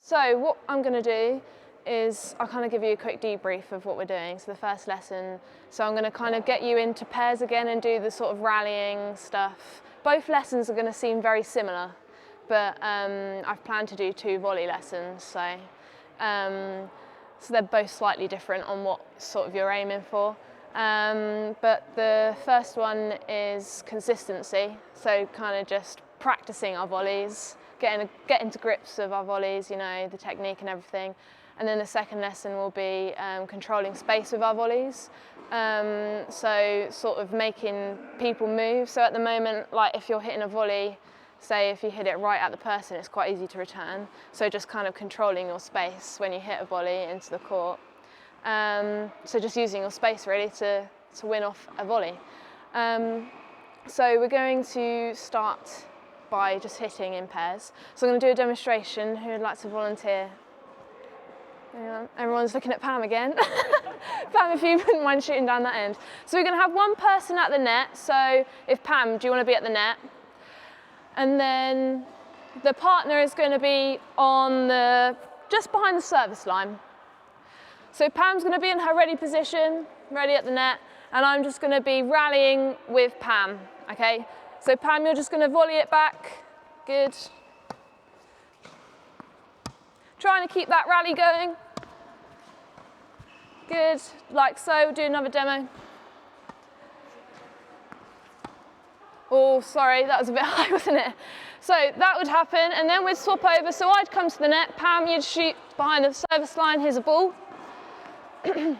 So what I'm going to do is I'll kind of give you a quick debrief of what we're doing. So the first lesson, so I'm going to kind of get you into pairs again and do the sort of rallying stuff. Both lessons are going to seem very similar, but I've planned to do 2 volley lessons. So they're both slightly different on what sort of you're aiming for. But the first one is consistency. So kind of just practicing our volleys, getting to grips of our volleys, you know, the technique and everything. And then the second lesson will be controlling space with our volleys. So sort of making people move. So at the moment, like if you're hitting a volley, say if you hit it right at the person, it's quite easy to return. So just kind of controlling your space when you hit a volley into the court. So just using your space really to win off a volley. So we're going to start by just hitting in pairs. So I'm going to do a demonstration. Who would like to volunteer? Anyone? Everyone's looking at Pam again. Pam, if you wouldn't mind shooting down that end. So we're going to have one person at the net. So if Pam, do you want to be at the net? And then the partner is going to be on just behind the service line. So Pam's going to be in her ready position, ready at the net, and I'm just going to be rallying with Pam, okay? So Pam, you're just going to volley it back. Good. Trying to keep that rally going. Good, like so. We'll do another demo. Oh, sorry, that was a bit high, wasn't it? So that would happen, and then we'd swap over. So I'd come to the net, Pam, you'd shoot behind the service line, here's a ball. So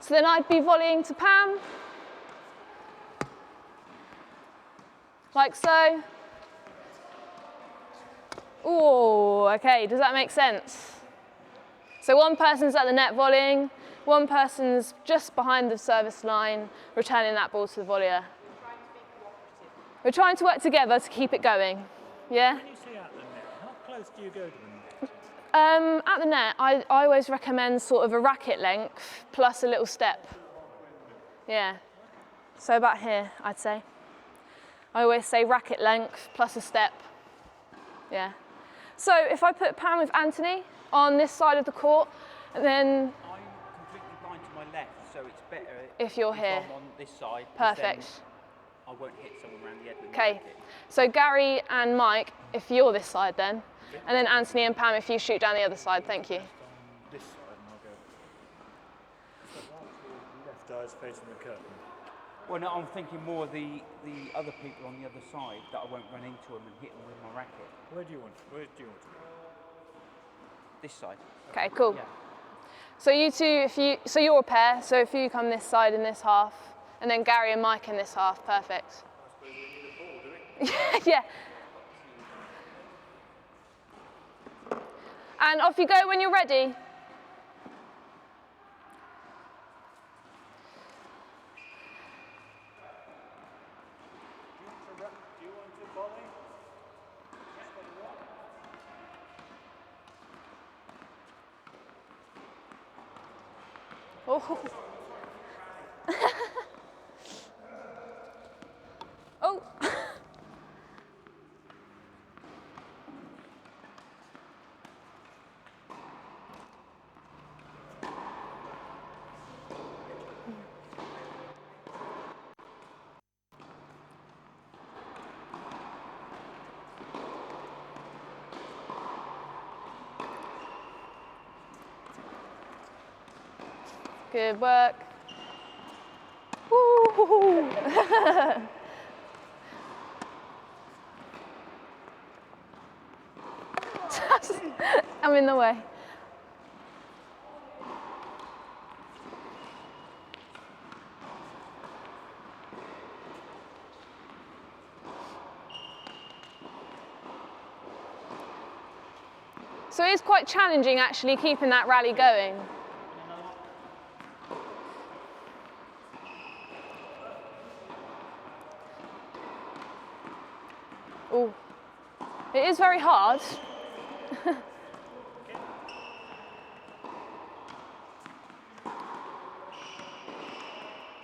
then I'd be volleying to Pam. Like so. Oh, okay, does that make sense? So one person's at the net volleying, one person's just behind the service line, returning that ball to the volleyer. We're trying to work together to keep it going, yeah? When you say at the net, how close do you go to the net? At the net, I always recommend sort of a racket length plus a little step. Yeah, so about here, I'd say. I always say racket length plus a step, yeah. So if I put Pam with Anthony on this side of the court, and then... I'm completely blind to my left, so it's better if you're here. I'm on this side. Perfect. I won't hit someone around the head with Okay, my racket. so Gary and Mike, if you're this side then, and then Anthony and Pam if you shoot down the other side, thank you. This side, and I'll go. So left eye's facing the curtain. Well, no, I'm thinking more the other people on the other side that I won't run into them and hit them with my racket. Where do you want to go? This side. Okay, cool. Yeah. So you two, so you're a pair, so if you come this side in this half, and then Gary and Mike in this half, perfect. I suppose we need a ball, do we? Yeah. And off you go when you're ready. Do you want to volley? Oh. Oh. Good work. Woo. I'm in the way. So it is quite challenging actually keeping that rally going. Oh, it is very hard.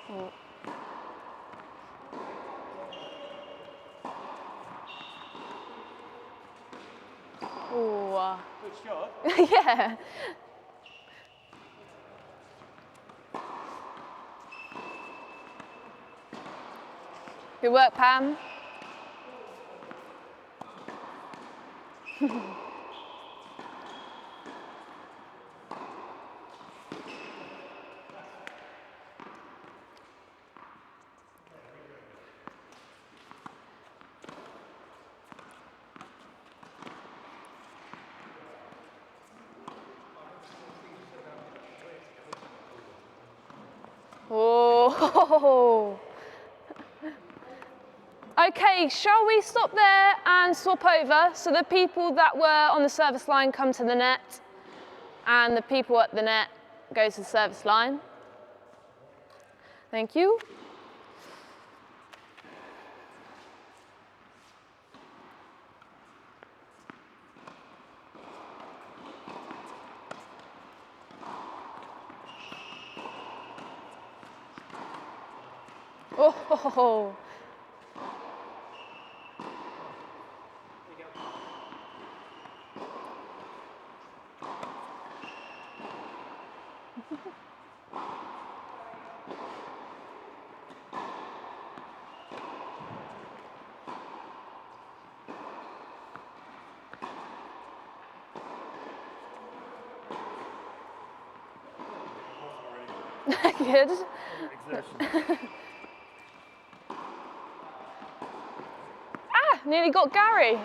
Oh. Ooh. shot. Yeah. Good work, Pam. Oh. Okay, shall we stop there and swap over? So the people that were on the service line come to the net, and the people at the net go to the service line. Thank you. Oh. Good. Exertion. Ah, nearly got Gary.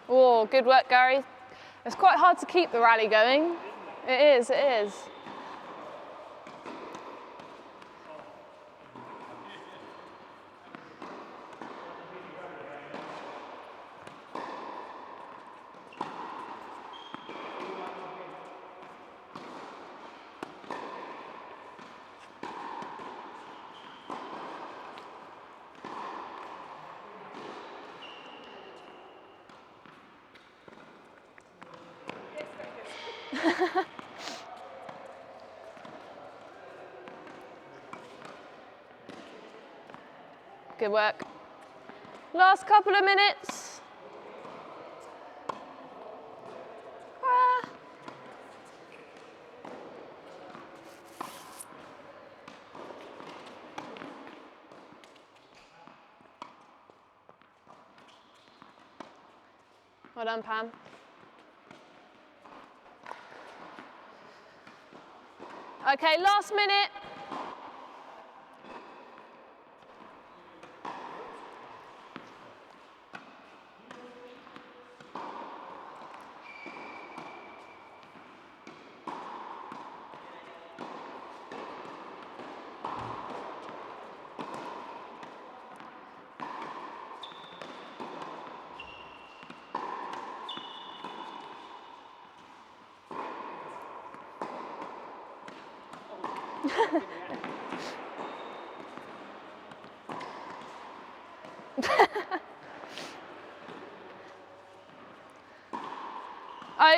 Oh, good work, Gary. It's quite hard to keep the rally going. It is, it is. Good work. Last couple of minutes. Ah. Well done, Pam. Okay, last minute.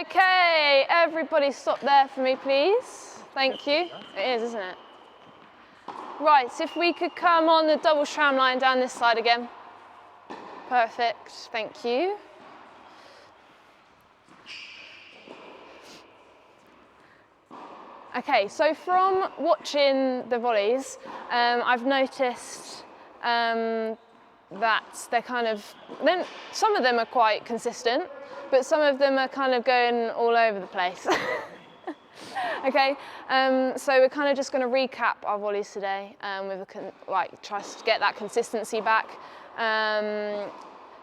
Okay, everybody stop there for me, please. Thank you. It is, isn't it? Right, so if we could come on the double tram line down this side again. Perfect, thank you. Okay, so from watching the volleys, I've noticed that they're kind of, some of them are quite consistent, but some of them are kind of going all over the place. Okay, so we're kind of just going to recap our volleys today with try to get that consistency back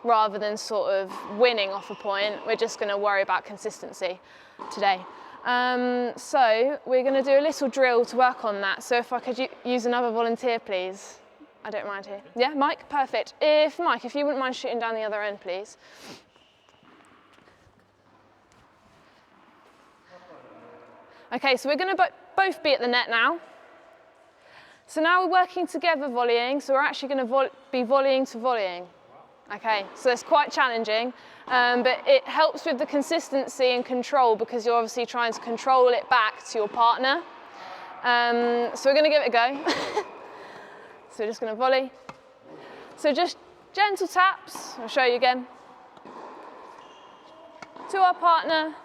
rather than sort of winning off a point. We're just going to worry about consistency today. So we're going to do a little drill to work on that. So if I could use another volunteer, please. I don't mind here. Yeah, Mike? Perfect. Mike, if you wouldn't mind shooting down the other end, please. Okay, so we're going to both be at the net now. So now we're working together volleying, so we're actually going to be volleying to volleying. Okay, so it's quite challenging, but it helps with the consistency and control because you're obviously trying to control it back to your partner. So we're going to give it a go. So we're just going to volley. So just gentle taps, I'll show you again. To our partner,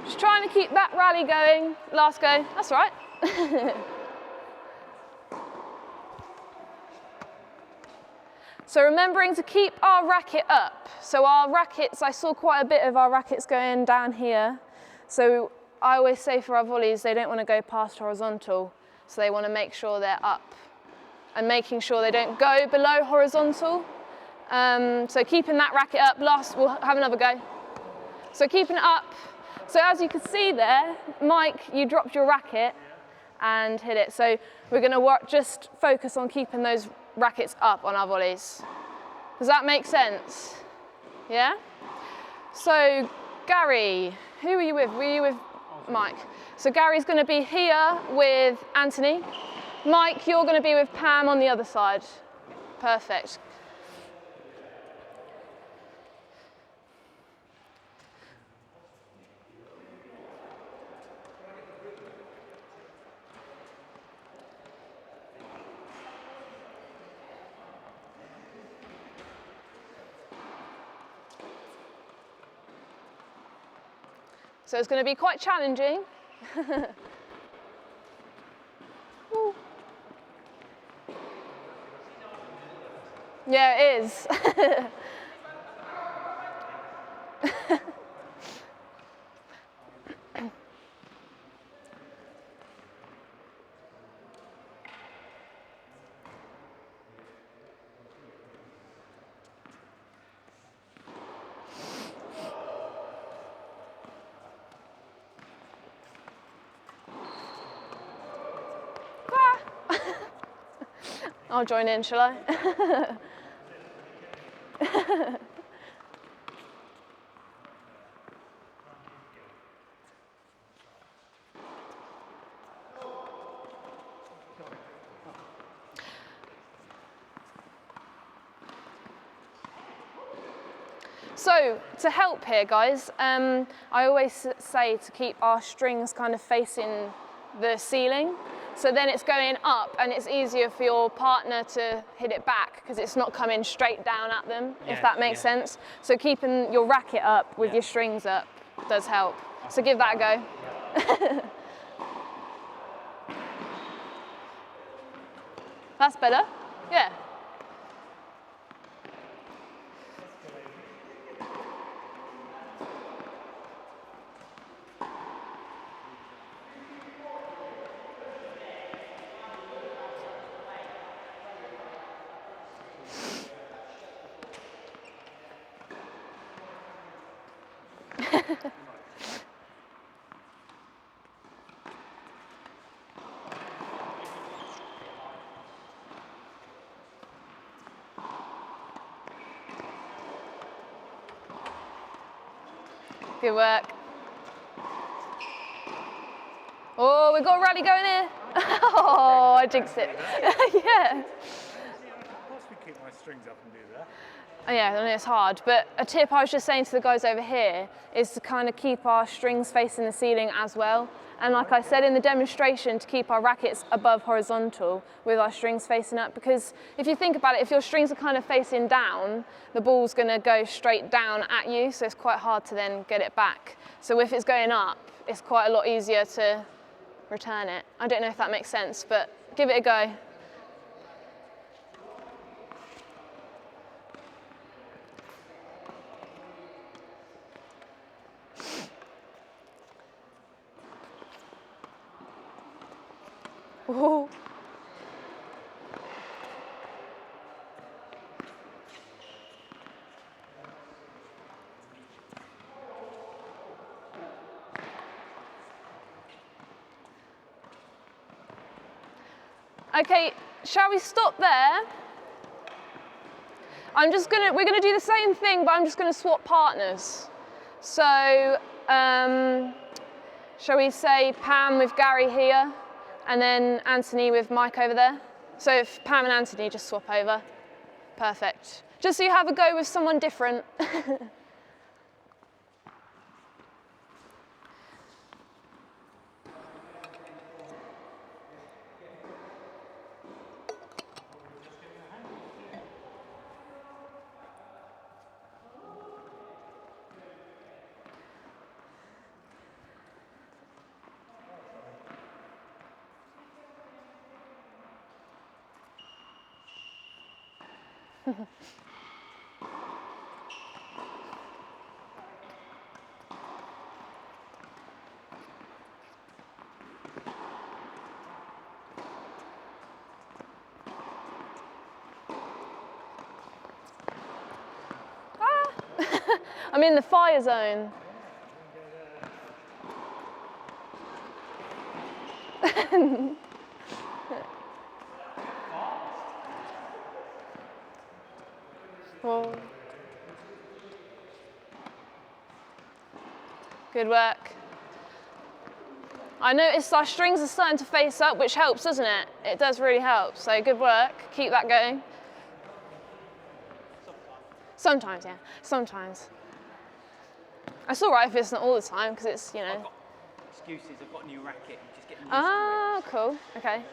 just trying to keep that rally going. Last go, that's right. So remembering to keep our racket up. So our rackets, I saw quite a bit of our rackets going down here. So I always say for our volleys, they don't want to go past horizontal. So they want to make sure they're up and making sure they don't go below horizontal. So keeping that racket up. Last, we'll have another go. So keeping it up. So as you can see there, Mike, you dropped your racket and hit it. So we're going to just focus on keeping those rackets up on our volleys. Does that make sense? Yeah? So Gary, who were you with? Were you with Mike? So Gary's going to be here with Anthony. Mike, you're going to be with Pam on the other side. Perfect. So it's going to be quite challenging. Yeah, it is. I'll join in, shall I? So, to help here, guys, I always say to keep our strings kind of facing the ceiling. So then it's going up and it's easier for your partner to hit it back because it's not coming straight down at them, if that makes sense. So keeping your racket up with your strings up does help. So give that a go. That's better, yeah. Good work. Oh, we've got a rally going here. Oh, I jinxed it. Yeah. Of course we keep my strings up and do that. Yeah, I mean, it's hard, but a tip I was just saying to the guys over here is to kind of keep our strings facing the ceiling as well. And like I said in the demonstration, to keep our rackets above horizontal with our strings facing up, because if you think about it, if your strings are kind of facing down, the ball's going to go straight down at you, so it's quite hard to then get it back. So if it's going up, it's quite a lot easier to return it. I don't know if that makes sense, but give it a go. Ooh. Okay, shall we stop there? We're gonna do the same thing, but I'm just gonna swap partners. So, shall we say Pam with Gary here? And then Anthony with Mike over there. So if Pam and Anthony just swap over. Perfect. Just so you have a go with someone different. I'm in the fire zone. Whoa. Good work. I noticed our strings are starting to face up, which helps, doesn't it? It does really help. So good work. Keep that going. Sometimes, yeah. Sometimes. It's all right if it's not all the time, because it's, you know. I've got excuses. I've got a new racket. I'm just getting used to it. Cool. Okay.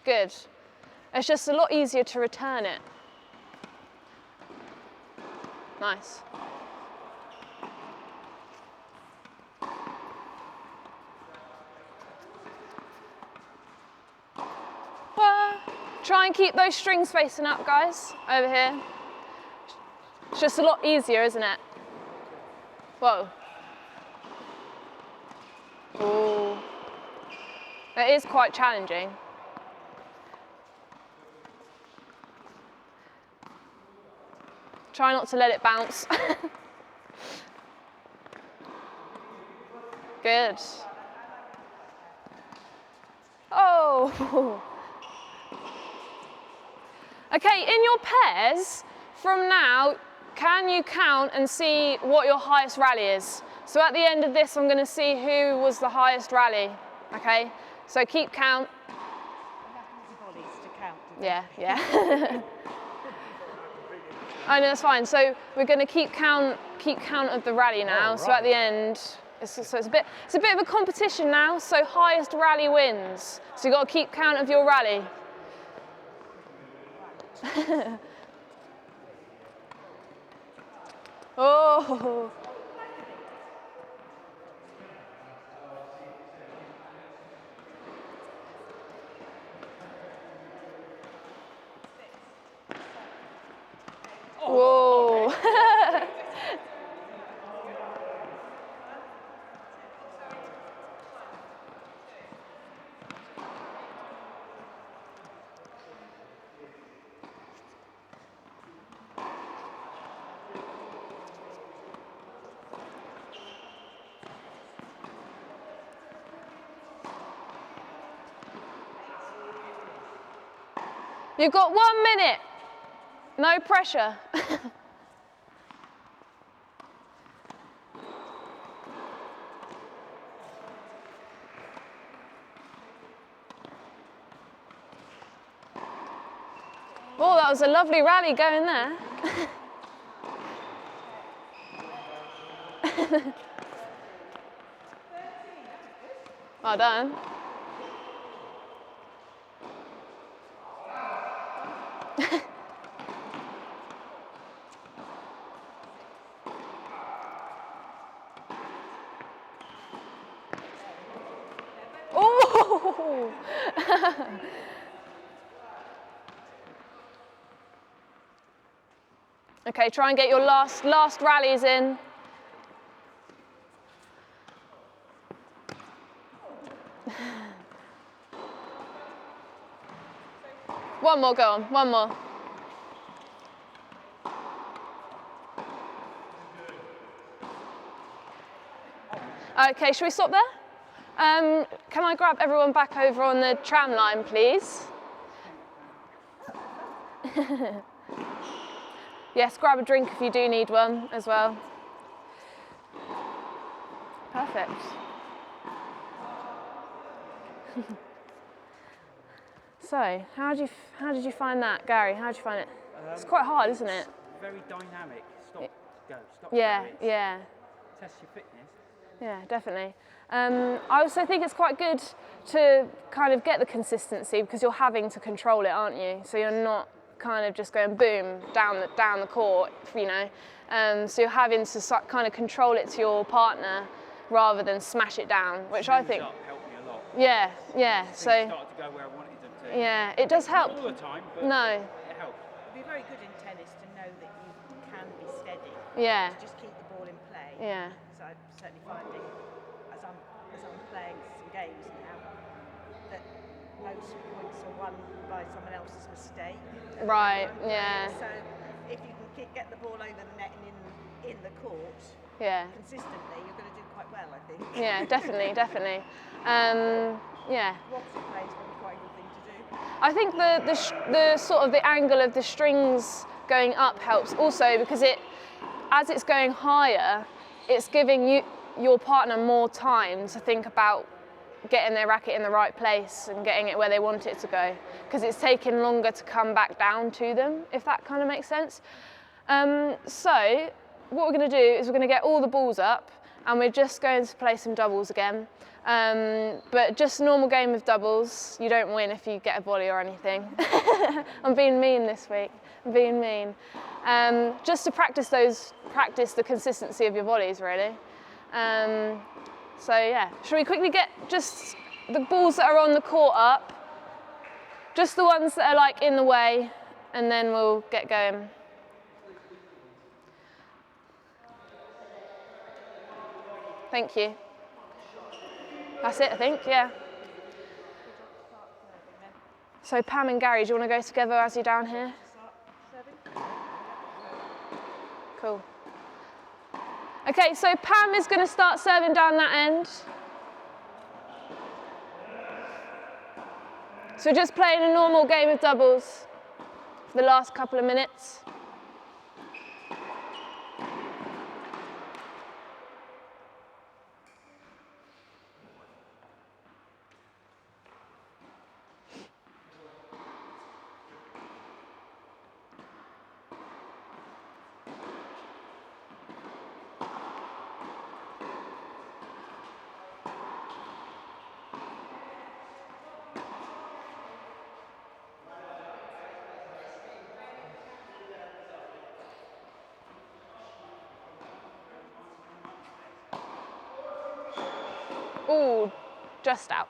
Good. It's just a lot easier to return it. Nice. Well, try and keep those strings facing up, guys, over here. It's just a lot easier, isn't it? Whoa. Ooh. It is quite challenging. Try not to let it bounce. Good. Oh. Okay, in your pairs, from now, can you count and see what your highest rally is? So at the end of this, I'm going to see who was the highest rally. Okay, so keep count. Yeah, yeah. I know, that's fine. So we're going to keep count of the rally now. Oh, right. So at the end, it's a bit of a competition now. So highest rally wins. So you've got to keep count of your rally. Oh. Whoa. You've got 1 minute. No pressure. Oh, that was a lovely rally going there. Well done. Oh! Okay, try and get your last rallies in. One more, go on, one more. Okay, shall we stop there? Can I grab everyone back over on the tram line, please? Yes, grab a drink if you do need one as well. Perfect. So, how did you find that, Gary? How did you find it? It's quite hard, isn't it? Very dynamic. Stop, go, stop, Yeah, go. It's- yeah. Test your fitness. Yeah, definitely. I also think it's quite good to kind of get the consistency because you're having to control it, aren't you? So you're not kind of just going boom down the court, you know. So you're having to kind of control it to your partner rather than smash it down, which I think. Up helped me a lot. Yeah, yeah. Things So started to go where I wanted them to. yeah, it does help. Not all the time, but No. it helped. It'd be very good in tennis to know that you can be steady. Yeah. To just keep the ball in play. Yeah. So I'm certainly finding, as I'm playing some games now, that most points are won by someone else's mistake. Right. Yeah. So if you can get the ball over the net and in the court Yeah. consistently, you're going to do quite well, I think. Yeah. Definitely. Definitely. Yeah. Water play is probably quite a good thing to do. I think the sort of the angle of the strings going up helps also because as it's going higher, it's giving your partner more time to think about getting their racket in the right place and getting it where they want it to go because it's taking longer to come back down to them, if that kind of makes sense. So what we're going to do is we're going to get all the balls up and we're just going to play some doubles again. But just a normal game of doubles. You don't win if you get a volley or anything. I'm being mean this week. I'm being mean. Just to practice the consistency of your volleys, really. So yeah, shall we quickly get just the balls that are on the court up? Just the ones that are like in the way, and then we'll get going. Thank you. That's it, I think, yeah. So Pam and Gary, do you want to go together as you're down here? Cool. Okay, so Pam is going to start serving down that end. So we're just playing a normal game of doubles for the last couple of minutes. Ooh, just out.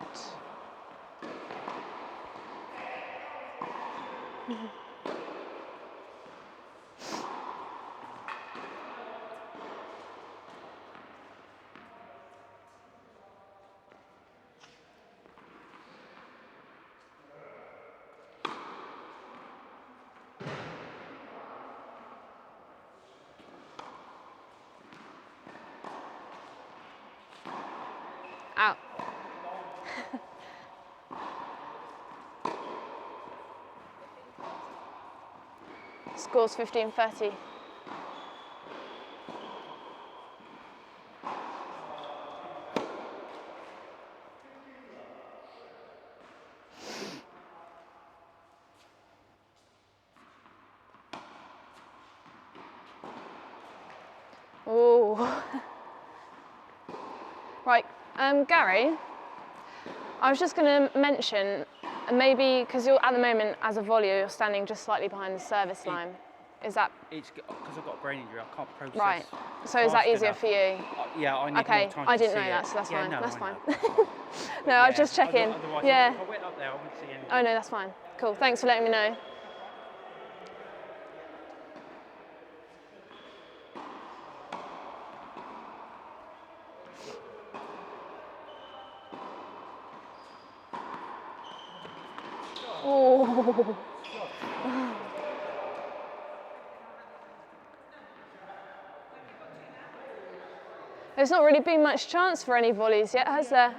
Out. Score's 15-30. Ooh. Right, Gary, I was just going to mention, maybe, because you're at the moment, as a volleyer, you're standing just slightly behind the service line. Is that... It's because I've got a brain injury, I can't process. Right, so is that easier enough. for you? Yeah, I need Okay, more time I to didn't see know it. that, so that's Yeah, fine, no, that's I fine. know. No, I was just checking. Otherwise, Yeah. if I went up there, I wouldn't see anything. Oh no, that's fine. Cool, thanks for letting me know. Oh. There's not really been much chance for any volleys yet, has there?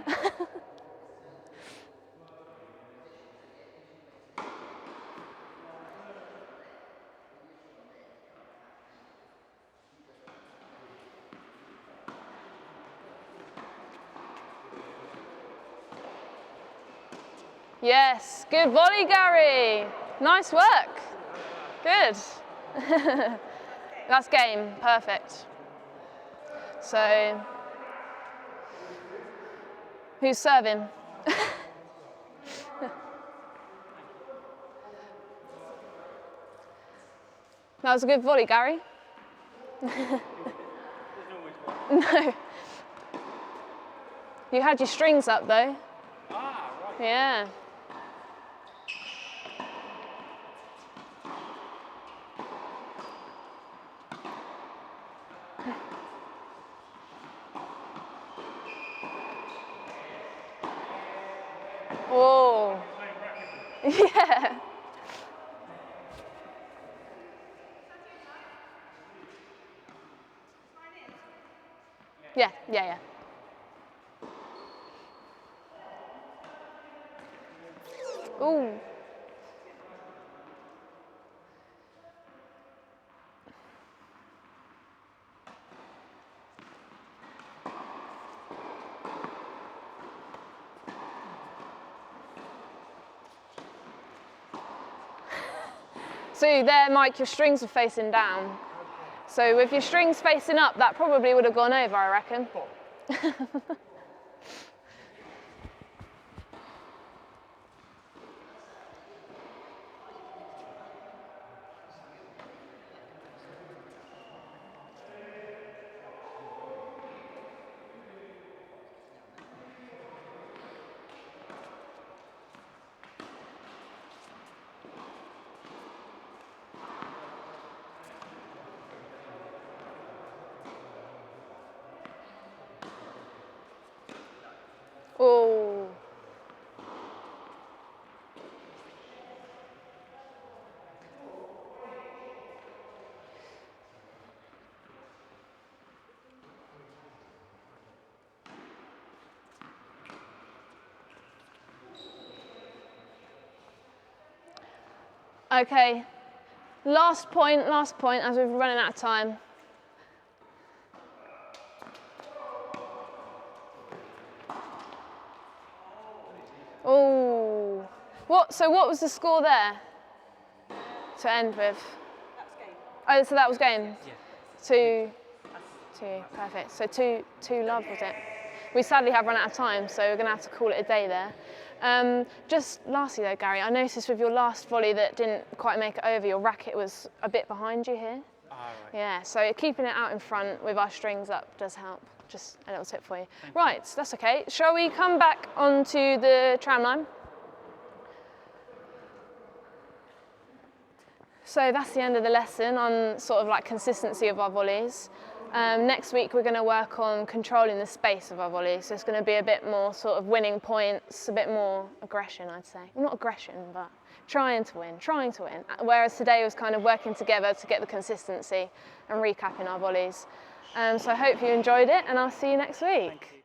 Yes, good volley, Gary. Nice work. Good. That's game, perfect. So, who's serving? That was a good volley, Gary. No. You had your strings up though. Ah, right. Yeah. Oh. Yeah. Yeah, yeah, yeah. Ooh. So there, Mike, your strings are facing down. So with your strings facing up, that probably would have gone over, I reckon. Oh. Okay, last point, as we're running out of time. Oh, so what was the score there to end with? That's game. Oh, so that was game? Yeah. Two, perfect. So two love, was it? We sadly have run out of time, so we're going to have to call it a day there. Just lastly though, Gary, I noticed with your last volley that didn't quite make it over, your racket was a bit behind you here. Ah, right. Yeah, so keeping it out in front with our strings up does help. Just a little tip for you. Right, that's okay. Shall we come back onto the tram line? So that's the end of the lesson on sort of like consistency of our volleys. Next week we're going to work on controlling the space of our volleys. So it's going to be a bit more sort of winning points, a bit more aggression, I'd say. Well, not aggression, but trying to win. Whereas today was kind of working together to get the consistency and recapping our volleys. So I hope you enjoyed it, and I'll see you next week. Thank you.